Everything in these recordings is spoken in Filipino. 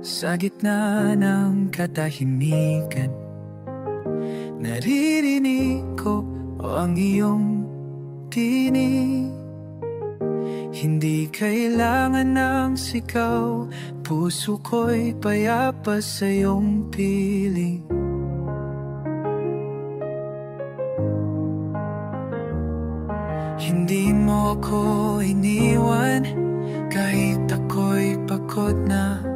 Sa gitna ng katahimikan, naririnig ko ang iyong tinig. Hindi kailangan ng sigaw, puso ko'y payapa sa iyong piling. Hindi mo ko iniwan kahit ako'y pagod na.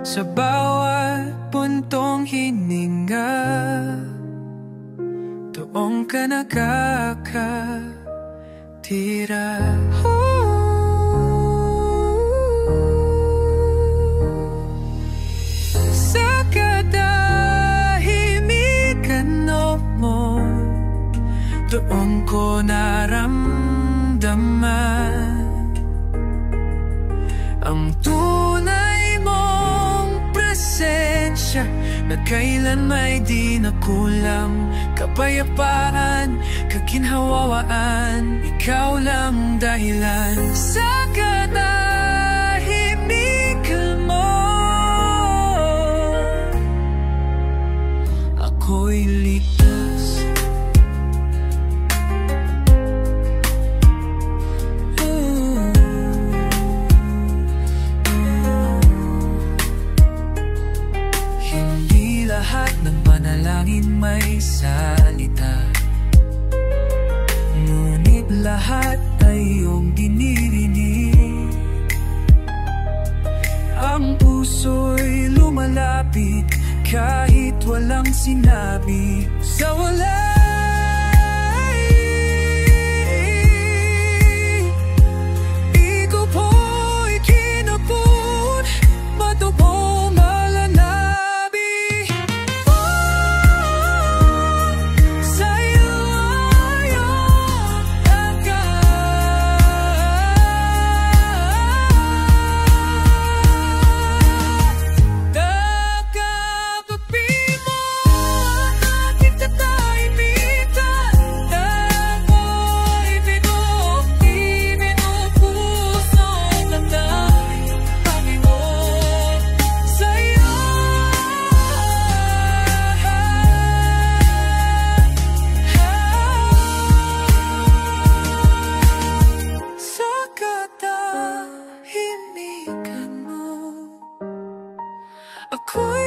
Sa bawat puntong hininga, doon ka nakakatira. Sa katahimikan mo, doon ko naramdaman ang tunay mong presensya na kailan may di nakulang. Kapayapaan, kaginhawaan, ikaw lang dahilan. Sa katahimikan mo, ako'y ligtas. Lahat ng panalangin may salita, ngunit lahat ay iyong dinirinig. Ang puso'y lumalapit kahit walang sinabi. Sa walay ikaw po'y kinapun, matupo ako'y